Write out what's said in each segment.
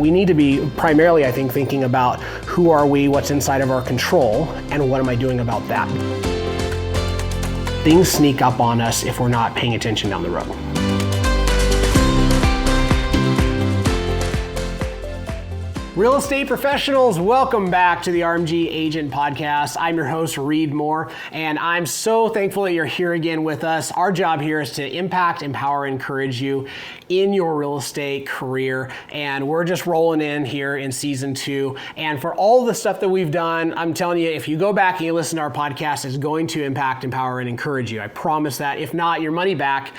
We need to be primarily, I think, thinking about who are we, what's inside of our control, and what am I doing about that. Things sneak up on us if we're not paying attention down the road. Real estate professionals, welcome back to the RMG Agent Podcast. I'm your host, Reed Moore, and I'm so thankful that you're here again with us. Our job here is to impact, empower, encourage you in your real estate career, and we're just rolling in here in season 2. And for all the stuff that we've done, I'm telling you, if you go back and you listen to our podcast, it's going to impact, empower, and encourage you. I promise that. If not, your money back.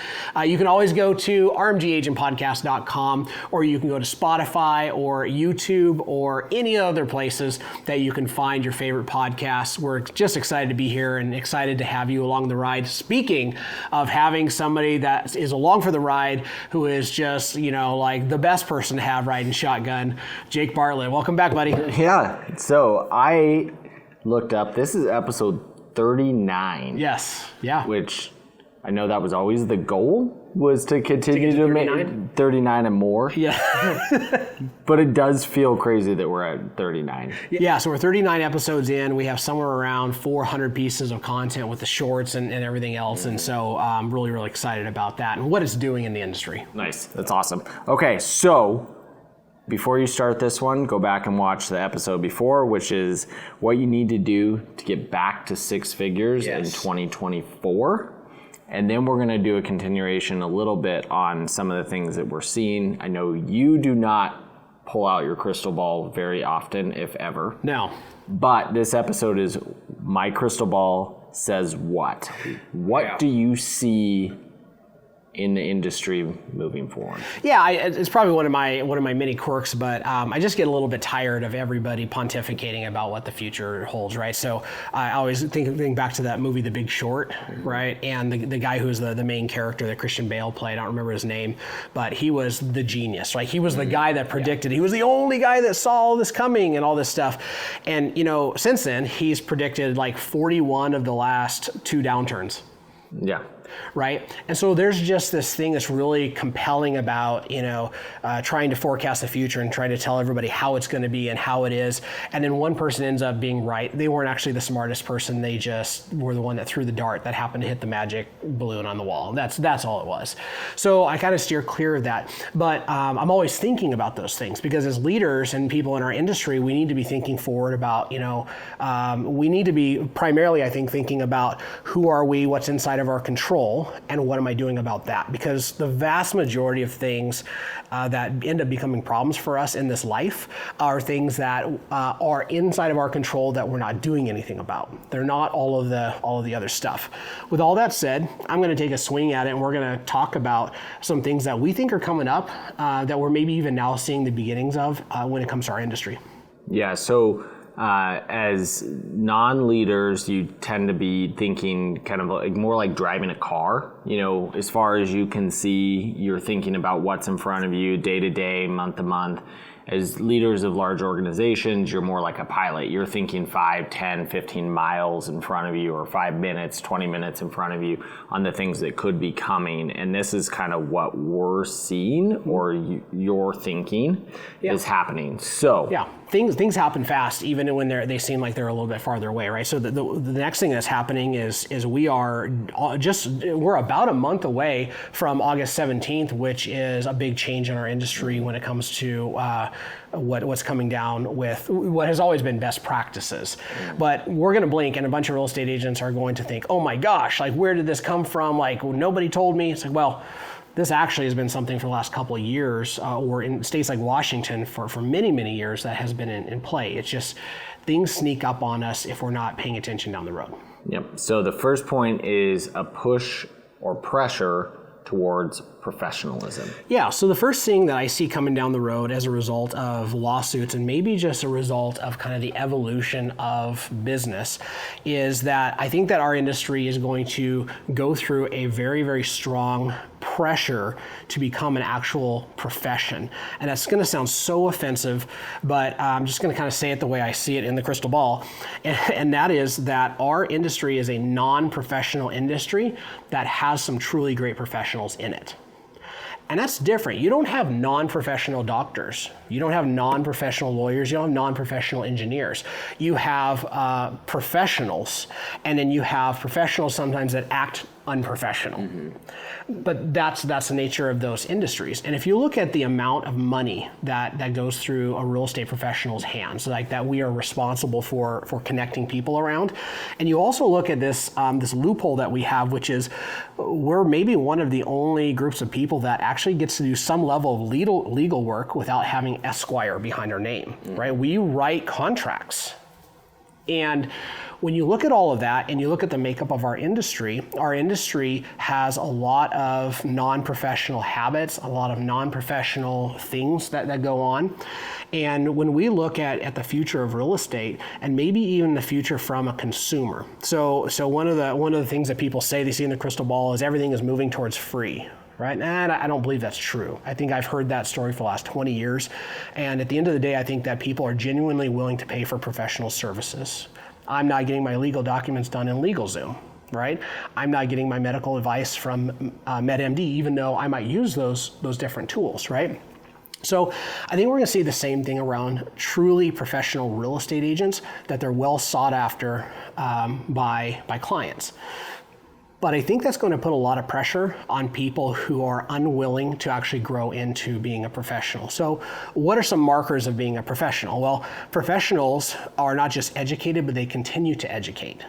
You can always go to rmgagentpodcast.com, or you can go to Spotify or YouTube or any other places that you can find your favorite podcasts. We're just excited to be here and excited to have you along the ride. Speaking of having somebody that is along for the ride who is just, like the best person to have riding shotgun, Jake Bartlett. Welcome back, buddy. Yeah, so I looked up, this is episode 39. Yes, yeah. Which I know that was always the goal, was to continue to make 39 and more. Yeah. But it does feel crazy that we're at 39. Yeah, so we're 39 episodes in. We have somewhere around 400 pieces of content with the shorts and everything else. And so I'm really, really excited about that and what it's doing in the industry. Nice. That's awesome. Okay, so before you start this one, go back and watch the episode before, which is what you need to do to get back to 6 figures in 2024. And then we're going to do a continuation a little bit on some of the things that we're seeing. I know you do not pull out your crystal ball very often, if ever. No. But this episode is My Crystal Ball Says What? What do you see in the industry moving forward? Yeah, it's probably one of my many quirks, but I just get a little bit tired of everybody pontificating about what the future holds, right? So I always think back to that movie, The Big Short, right? And the guy who's the main character that Christian Bale played, I don't remember his name, but he was the genius, right? He was the guy that predicted. He was the only guy that saw all this coming and all this stuff. And since then, he's predicted like 41 of the last 2 downturns. Yeah. Right? And so there's just this thing that's really compelling about, trying to forecast the future and trying to tell everybody how it's going to be and how it is. And then one person ends up being right. They weren't actually the smartest person. They just were the one that threw the dart that happened to hit the magic balloon on the wall. That's all it was. So I kind of steer clear of that. But I'm always thinking about those things because as leaders and people in our industry, we need to be thinking forward about, we need to be primarily, I think, thinking about who are we, what's inside of our control, and what am I doing about that? Because the vast majority of things that end up becoming problems for us in this life are things that are inside of our control that we're not doing anything about. They're not all of the other stuff. With all that said, I'm going to take a swing at it, and we're going to talk about some things that we think are coming up that we're maybe even now seeing the beginnings of when it comes to our industry. Yeah. So as non-leaders, you tend to be thinking kind of like more like driving a car. As far as you can see, you're thinking about what's in front of you day to day, month to month. As leaders of large organizations, you're more like a pilot. You're thinking 5, 10, 15 miles in front of you, or 5 minutes, 20 minutes in front of you on the things that could be coming. And this is kind of what we're seeing, or you're thinking is happening. So yeah, things happen fast, even when they seem like they're a little bit farther away, right? So the next thing that's happening is we're about a month away from August 17th, which is a big change in our industry when it comes to what's coming down with what has always been best practices. But we're going to blink and a bunch of real estate agents are going to think, oh my gosh, like where did this come from? Like nobody told me. It's like, well, this actually has been something for the last couple of years, or in states like Washington for many, many years that has been in play. It's just things sneak up on us if we're not paying attention down the road. Yep. So the first point is a push or pressure towards professionalism. Yeah, so the first thing that I see coming down the road as a result of lawsuits, and maybe just a result of kind of the evolution of business, is that I think that our industry is going to go through a very, very strong pressure to become an actual profession. And that's going to sound so offensive, but I'm just going to kind of say it the way I see it in the crystal ball. And that is that our industry is a non-professional industry that has some truly great professionals in it. And that's different. You don't have non-professional doctors. You don't have non-professional lawyers. You don't have non-professional engineers. You have professionals, and then you have professionals sometimes that act unprofessional. But that's the nature of those industries. And if you look at the amount of money that goes through a real estate professional's hands, like that we are responsible for connecting people around, and you also look at this this loophole that we have, which is we're maybe one of the only groups of people that actually gets to do some level of legal work without having Esquire behind our name, right? We write contracts. And when you look at all of that and you look at the makeup of our industry has a lot of non-professional habits, a lot of non-professional things that go on. And when we look at the future of real estate, and maybe even the future from a consumer. So one of the things that people say they see in the crystal ball is everything is moving towards free. Right? And I don't believe that's true. I think I've heard that story for the last 20 years. And at the end of the day, I think that people are genuinely willing to pay for professional services. I'm not getting my legal documents done in LegalZoom, right? I'm not getting my medical advice from MedMD, even though I might use those different tools, right? So I think we're going to see the same thing around truly professional real estate agents, that they're well sought after by clients. But I think that's going to put a lot of pressure on people who are unwilling to actually grow into being a professional. So what are some markers of being a professional? Well, professionals are not just educated, but they continue to educate,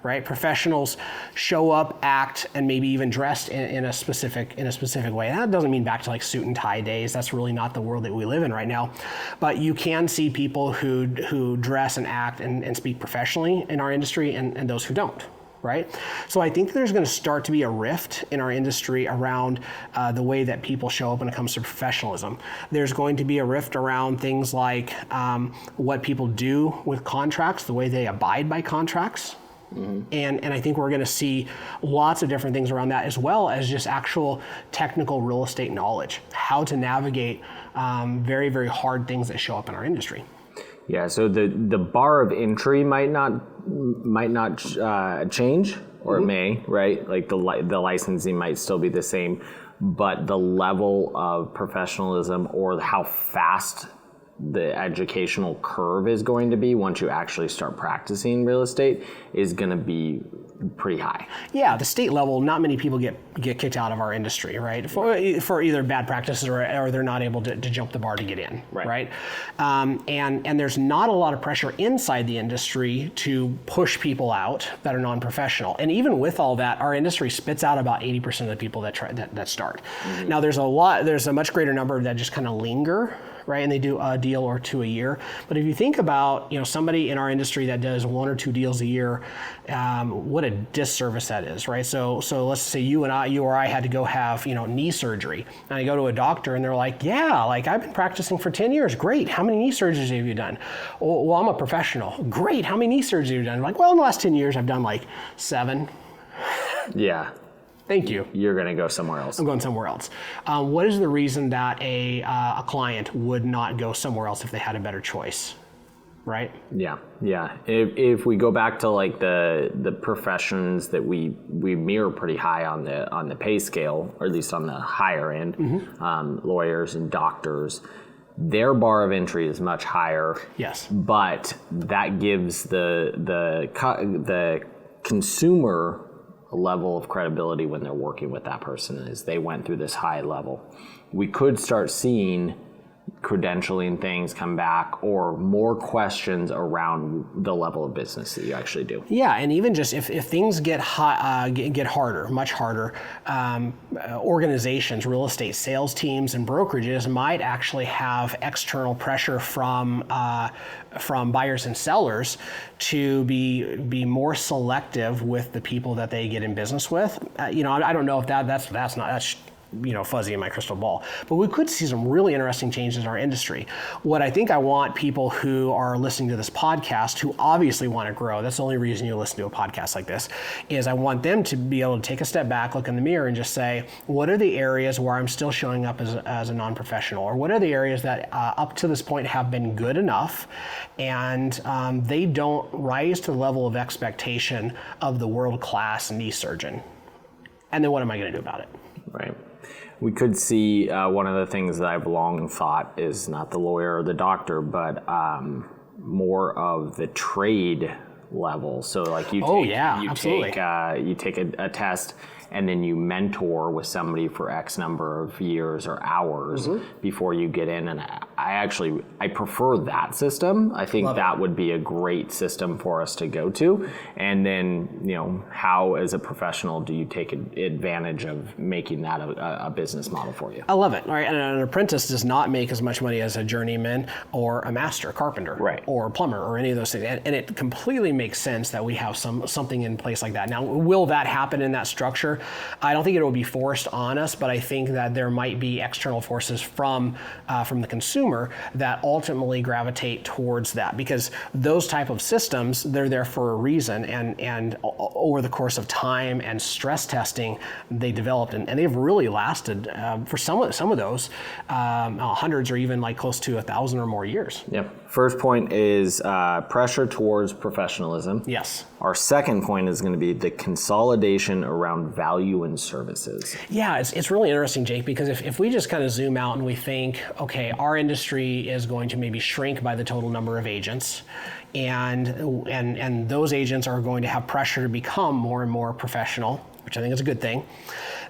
right? Professionals show up, act, and maybe even dressed in a specific way. That doesn't mean back to like suit and tie days. That's really not the world that we live in right now. But you can see people who dress and act and speak professionally in our industry, and those who don't. Right? So I think there's going to start to be a rift in our industry around the way that people show up when it comes to professionalism. There's going to be a rift around things like what people do with contracts, the way they abide by contracts. And I think we're going to see lots of different things around that, as well as just actual technical real estate knowledge, how to navigate very, very hard things that show up in our industry. Yeah, so the bar of entry might not change, or it may, right? Like the licensing might still be the same, but the level of professionalism or how fast the educational curve is going to be once you actually start practicing real estate is going to be pretty high. Yeah, the state level, not many people get kicked out of our industry, right? For either bad practices or they're not able to jump the bar to get in, right? And there's not a lot of pressure inside the industry to push people out that are non-professional. And even with all that, our industry spits out about 80% of the people that start. Now there's a much greater number that just kind of linger, right? And they do a deal or two a year. But if you think about, somebody in our industry that does 1 or 2 deals a year, what a disservice that is, right? So let's say you or I had to go have, knee surgery. And I go to a doctor and they're like, yeah, like I've been practicing for 10 years. Great. How many knee surgeries have you done? Well, I'm a professional. Great. How many knee surgeries have you done? I'm like, well, in the last 10 years, I've done like 7. Yeah. Thank you. You're going to go somewhere else. I'm going somewhere else. What is the reason that a client would not go somewhere else if they had a better choice? Right? Yeah. If we go back to like the professions that we mirror pretty high on the pay scale, or at least on the higher end, lawyers and doctors, their bar of entry is much higher. Yes. But that gives the consumer a level of credibility when they're working with that person, is they went through this high level. We could start seeing credentialing things come back, or more questions around the level of business that you actually do. Yeah, and even just if things get harder, much harder, organizations, real estate sales teams, and brokerages might actually have external pressure from buyers and sellers to be more selective with the people that they get in business with. I don't know if that's fuzzy in my crystal ball, but we could see some really interesting changes in our industry. What I think I want people who are listening to this podcast, who obviously want to grow, that's the only reason you listen to a podcast like this, is I want them to be able to take a step back, look in the mirror, and just say, what are the areas where I'm still showing up as a non-professional, or what are the areas that up to this point have been good enough and they don't rise to the level of expectation of the world-class knee surgeon, and then what am I going to do about it? Right. We could see one of the things that I've long thought is not the lawyer or the doctor, but more of the trade level. So like you take a test and then you mentor with somebody for X number of years or hours before you get in. And I prefer that system. I think that would be a great system for us to go to. And then, how as a professional do you take advantage of making that a business model for you? I love it. All right. And an apprentice does not make as much money as a journeyman or a master carpenter or a plumber or any of those things. And it completely makes sense that we have something in place like that. Now, will that happen in that structure? I don't think it will be forced on us, but I think that there might be external forces from the consumer that ultimately gravitate towards that, because those type of systems, they're there for a reason, and over the course of time and stress testing, they developed, and they've really lasted for some of those hundreds or even like close to 1,000 or more years. Yep. First point is pressure towards professionalism. Yes. Our second point is going to be the consolidation around value and services. Yeah, it's really interesting, Jake, because if we just kind of zoom out and we think, okay, our industry is going to maybe shrink by the total number of agents, and those agents are going to have pressure to become more and more professional, which I think is a good thing,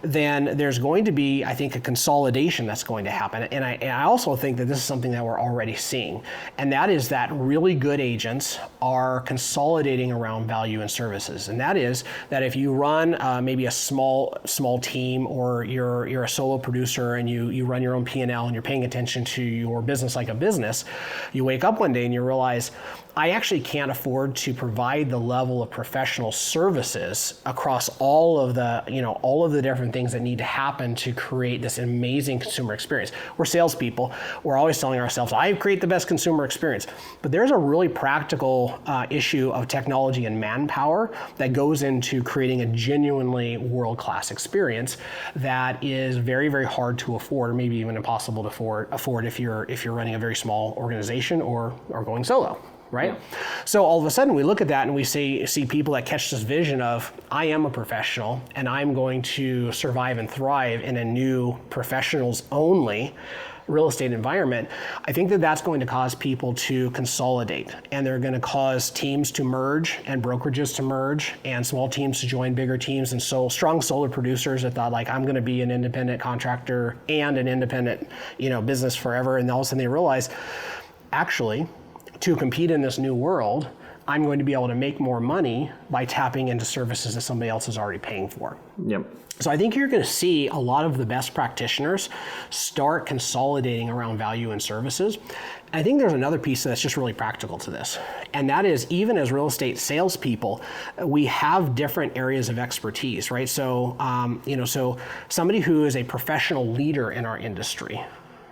then there's going to be, I think, a consolidation that's going to happen. And I also think that this is something that we're already seeing. And that is that really good agents are consolidating around value and services. And that is that if you run maybe a small team, or you're a solo producer and you run your own P&L and you're paying attention to your business like a business, you wake up one day and you realize, I actually can't afford to provide the level of professional services across all of the different things that need to happen to create this amazing consumer experience. We're salespeople. We're always telling ourselves, I create the best consumer experience. But there's a really practical issue of technology and manpower that goes into creating a genuinely world-class experience that is very, very hard to afford, or maybe even impossible to afford if you're running a very small organization or going solo. Right? Yeah. So all of a sudden we look at that and we see people that catch this vision of, I am a professional and I'm going to survive and thrive in a new professionals only real estate environment. I think that that's going to cause people to consolidate, and they're going to cause teams to merge and brokerages to merge and small teams to join bigger teams. And so strong solar producers that thought, like, I'm going to be an independent contractor and an independent, business forever. And all of a sudden they realize, actually, to compete in this new world, I'm going to be able to make more money by tapping into services that somebody else is already paying for. Yep. So I think you're going to see a lot of the best practitioners start consolidating around value and services. And I think there's another piece that's just really practical to this. And that is, even as real estate salespeople, we have different areas of expertise, right? So, so somebody who is a professional leader in our industry,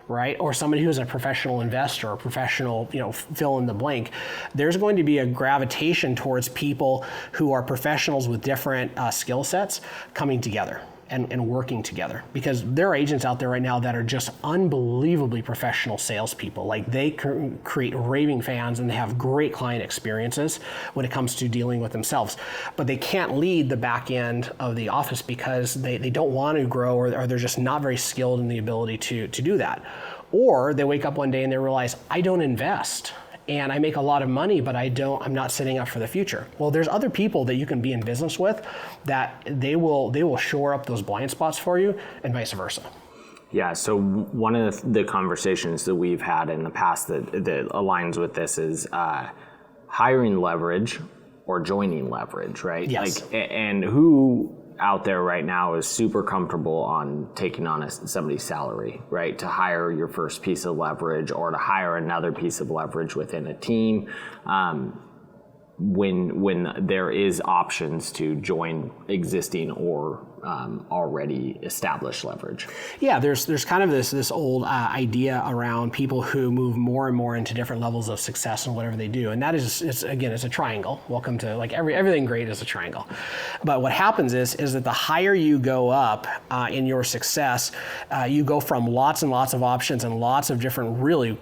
right? Or somebody who's a professional investor or professional, fill in the blank. There's going to be a gravitation towards people who are professionals with different skill sets coming together and working together, because there are agents out there right now that are just unbelievably professional salespeople. Like, they create raving fans and they have great client experiences when it comes to dealing with themselves, but they can't lead the back end of the office because they don't want to grow, or they're just not very skilled in the ability to do that. Or they wake up one day and they realize, I don't invest. And I make a lot of money, but I'm not setting up for the future. Well, there's other people that you can be in business with that they will shore up those blind spots for you, and vice versa. Yeah, so one of the conversations that we've had in the past that aligns with this is hiring leverage or joining leverage, right? Yes. And who out there right now is super comfortable on taking on somebody's salary, right? To hire your first piece of leverage, or to hire another piece of leverage within a team, when there is options to join existing or already established leverage. Yeah, there's kind of this old idea around people who move more and more into different levels of success in whatever they do, and that is, it's a triangle. Welcome to, like, everything great is a triangle. But what happens is that the higher you go up in your success, you go from lots and lots of options and lots of different really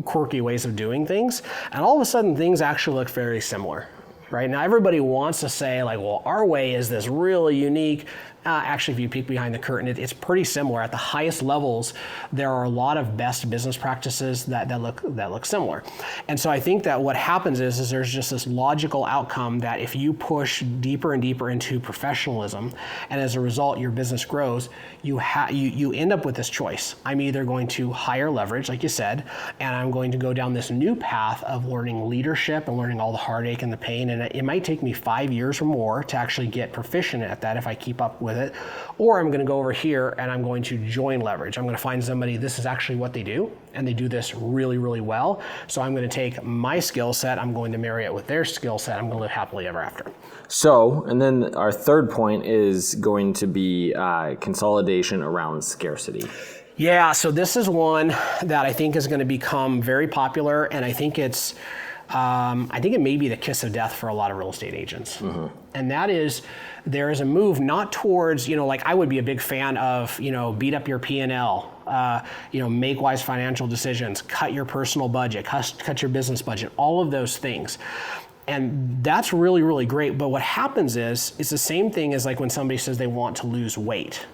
quirky ways of doing things, and all of a sudden things actually look very similar. Right? Now everybody wants to say, like, well, our way is this really unique, Actually, if you peek behind the curtain, it's pretty similar. At the highest levels, there are a lot of best business practices that look similar. And so I think that what happens is there's just this logical outcome that if you push deeper and deeper into professionalism, and as a result your business grows, you end up with this choice. I'm either going to hire leverage, like you said, and I'm going to go down this new path of learning leadership and learning all the heartache and the pain, and it might take me 5 years or more to actually get proficient at that if I keep up with it. Or I'm going to go over here and I'm going to join leverage. I'm going to find somebody, this is actually what they do, and they do this really, really well. So I'm going to take my skill set, I'm going to marry it with their skill set, I'm going to live happily ever after. So, and then our third point is going to be consolidation around scarcity. Yeah, so this is one that I think is going to become very popular, and I think it may be the kiss of death for a lot of real estate agents. Mm-hmm. And that is, there is a move not towards, like I would be a big fan of, beat up your P&L, make wise financial decisions, cut your personal budget, cut your business budget, all of those things. And that's really, really great. But what happens is, it's the same thing as like when somebody says they want to lose weight.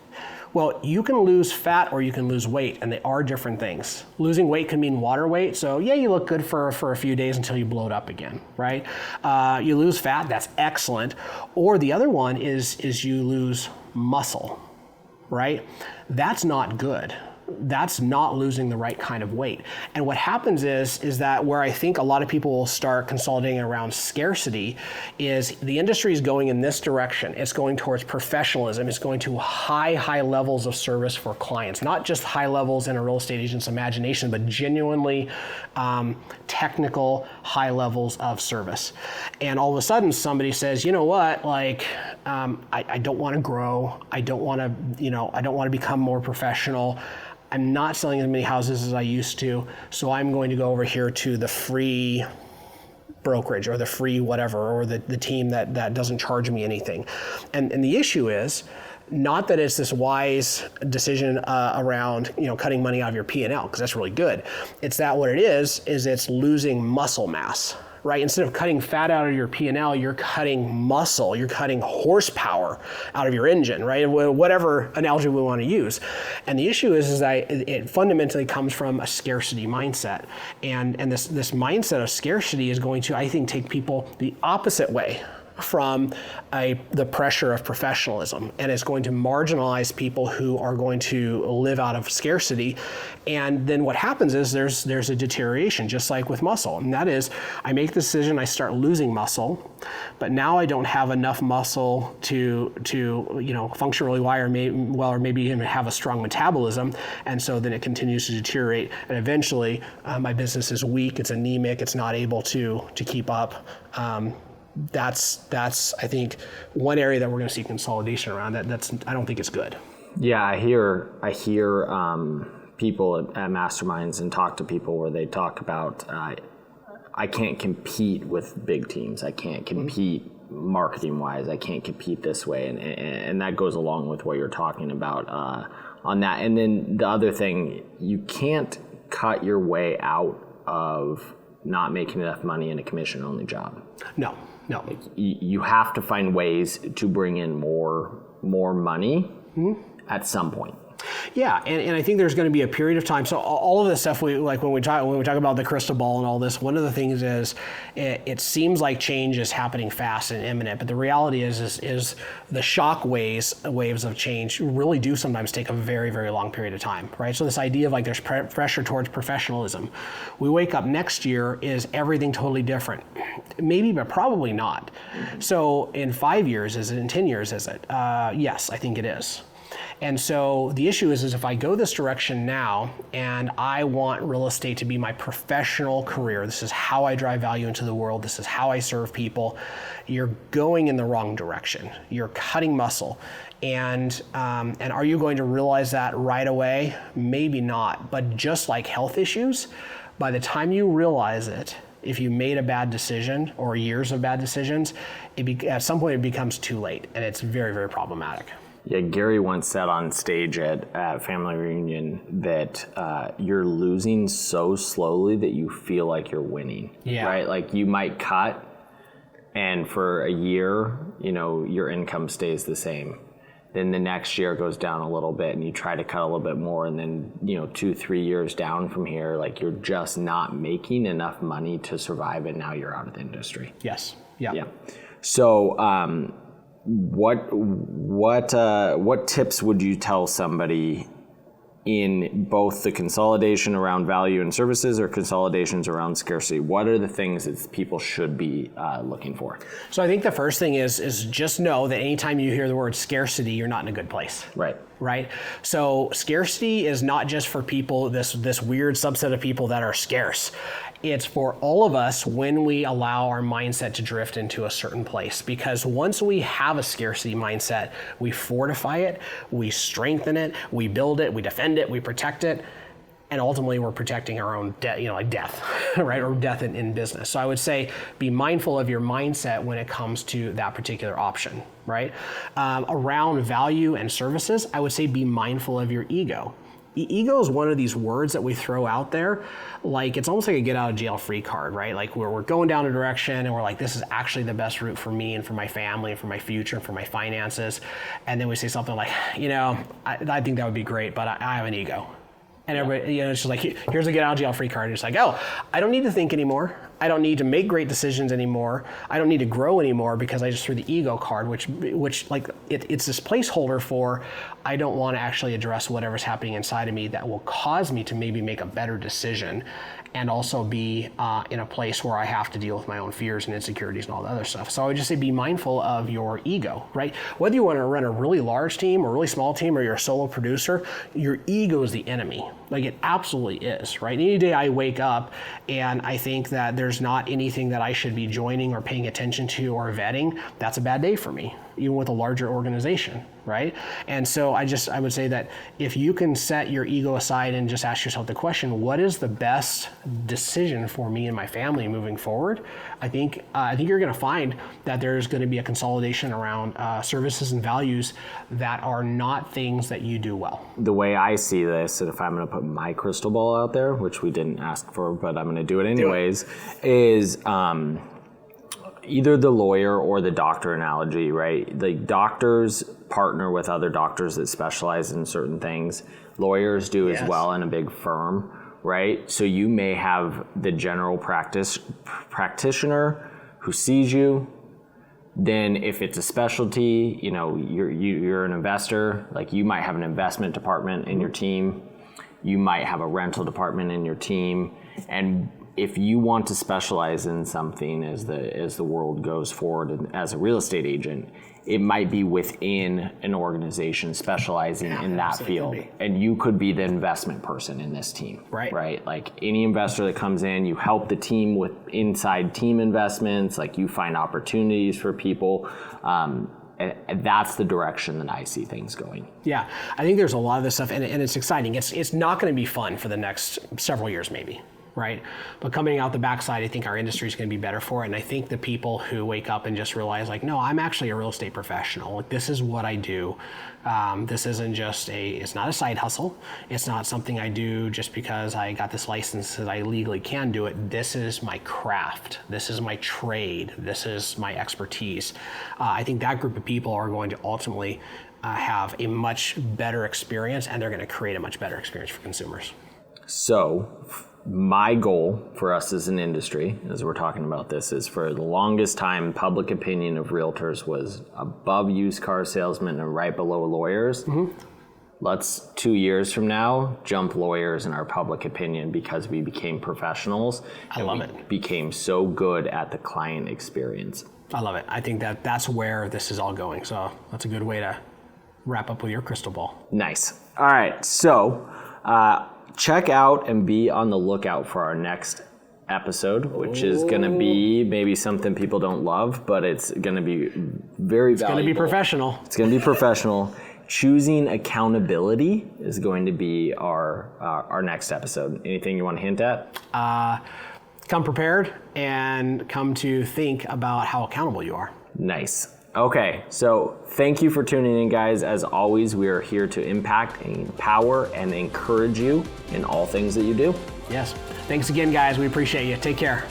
Well, you can lose fat or you can lose weight, and they are different things. Losing weight can mean water weight, so yeah, you look good for a few days until you blow it up again, right? You lose fat, that's excellent. Or the other one is you lose muscle, right? That's not good. That's not losing the right kind of weight. And what happens is that where I think a lot of people will start consolidating around scarcity is the industry is going in this direction. It's going towards professionalism. It's going to high levels of service for clients, not just high levels in a real estate agent's imagination, but genuinely technical high levels of service. And all of a sudden somebody says, you know what, I don't want to grow. I don't want to become more professional. I'm not selling as many houses as I used to, so I'm going to go over here to the free brokerage or the free whatever, or the team that doesn't charge me anything. And the issue is not that it's this wise decision around cutting money out of your P&L, because that's really good. It's that what it is it's losing muscle mass. Right? Instead of cutting fat out of your P&L, you're cutting muscle, you're cutting horsepower out of your engine, right? Whatever analogy we want to use. And the issue is that it fundamentally comes from a scarcity mindset. And this mindset of scarcity is going to, I think, take people the opposite way from the pressure of professionalism, and it's going to marginalize people who are going to live out of scarcity. And then what happens is there's a deterioration, just like with muscle, and that is I make the decision, I start losing muscle, but now I don't have enough muscle to function really well, or maybe even have a strong metabolism, and so then it continues to deteriorate, and eventually my business is weak, it's anemic, it's not able to keep up. That's I think one area that we're going to see consolidation around. I don't think it's good. Yeah, I hear people at masterminds and talk to people where they talk about I can't compete with big teams. I can't compete marketing wise. I can't compete this way, and that goes along with what you're talking about on that. And then the other thing, you can't cut your way out of not making enough money in a commission only job. No. You have to find ways to bring in more money at some point. Yeah, and I think there's going to be a period of time. So all of this stuff, when we talk about the crystal ball and all this, one of the things is it seems like change is happening fast and imminent, but the reality is the shock waves of change really do sometimes take a very, very long period of time, right? So this idea of there's pressure towards professionalism. We wake up next year, is everything totally different? Maybe, but probably not. So in 5 years, is it? In 10 years, is it? Yes, I think it is. And so the issue is if I go this direction now and I want real estate to be my professional career, this is how I drive value into the world, this is how I serve people, you're going in the wrong direction. You're cutting muscle. And are you going to realize that right away? Maybe not. But just like health issues, by the time you realize it, if you made a bad decision or years of bad decisions, at some point it becomes too late, and it's very, very problematic. Yeah, Gary once said on stage at Family Reunion that you're losing so slowly that you feel like you're winning. Yeah. Right? Like you might cut, and for a year, your income stays the same. then the next year goes down a little bit and you try to cut a little bit more, and then 2-3 years down from here, like you're just not making enough money to survive, and now you're out of the industry. Yes. Yeah. So what tips would you tell somebody in both the consolidation around value and services or consolidations around scarcity? What are the things that people should be looking for? So I think the first thing is just know that anytime you hear the word scarcity, you're not in a good place. Right? So scarcity is not just for people, this weird subset of people that are scarce. It's for all of us when we allow our mindset to drift into a certain place. Because once we have a scarcity mindset, we fortify it, we strengthen it, we build it, we defend it, we protect it, and ultimately we're protecting our own like death, right? Or death in business. So I would say be mindful of your mindset when it comes to that particular option, right? Around value and services, I would say be mindful of your ego. Ego is one of these words that we throw out there, like it's almost like a get out of jail free card, right? Like we're going down a direction and we're like, this is actually the best route for me and for my family and for my future and for my finances. And then we say something like, I think that would be great, but I have an ego. And everybody, it's just like, here's a get out of jail free card. And it's like, oh, I don't need to think anymore. I don't need to make great decisions anymore. I don't need to grow anymore because I just threw the ego card, which like it's this placeholder for, I don't want to actually address whatever's happening inside of me that will cause me to maybe make a better decision and also be in a place where I have to deal with my own fears and insecurities and all the other stuff. So I would just say be mindful of your ego, right? Whether you want to run a really large team or a really small team or you're a solo producer, your ego is the enemy. Like it absolutely is, right? Any day I wake up and I think that there's not anything that I should be joining or paying attention to or vetting, that's a bad day for me, even with a larger organization, right? And so I would say that if you can set your ego aside and just ask yourself the question, what is the best decision for me and my family moving forward? I think you're going to find that there's going to be a consolidation around services and values that are not things that you do well. The way I see this, and if I'm going to put my crystal ball out there, which we didn't ask for, but I'm going to do it anyways, is either the lawyer or the doctor analogy, right? The doctors partner with other doctors that specialize in certain things. Lawyers do as well in a big firm, right? So you may have the general practitioner who sees you. Then if it's a specialty, you're an investor, like you might have an investment department in your team. You might have a rental department in your team. And if you want to specialize in something as the world goes forward and as a real estate agent, it might be within an organization specializing in that field. And you could be the investment person in this team, right? Like any investor that comes in, you help the team with inside team investments, like you find opportunities for people. And that's the direction that I see things going. Yeah, I think there's a lot of this stuff, and it's exciting. It's not going to be fun for the next several years, maybe. Right? But coming out the backside, I think our industry is going to be better for it. And I think the people who wake up and just realize like, no, I'm actually a real estate professional. Like, this is what I do. This isn't just it's not a side hustle. It's not something I do just because I got this license that I legally can do it. This is my craft. This is my trade. This is my expertise. I think that group of people are going to ultimately have a much better experience, and they're going to create a much better experience for consumers. So, my goal for us as an industry, as we're talking about this, is for the longest time, public opinion of realtors was above used car salesmen and right below lawyers. Mm-hmm. Let's 2 years from now jump lawyers in our public opinion because we became professionals. I love it. Became so good at the client experience. I love it. I think that's where this is all going. So that's a good way to wrap up with your crystal ball. Nice. All right. So, check out and be on the lookout for our next episode, which is going to be maybe something people don't love, but it's going to be very valuable. It's going to be professional. It's going to be professional. Choosing accountability is going to be our next episode. Anything you want to hint at? Come prepared and come to think about how accountable you are. Nice. Okay, so thank you for tuning in, guys. As always, we are here to impact, empower, and encourage you in all things that you do. Yes. Thanks again, guys. We appreciate you. Take care.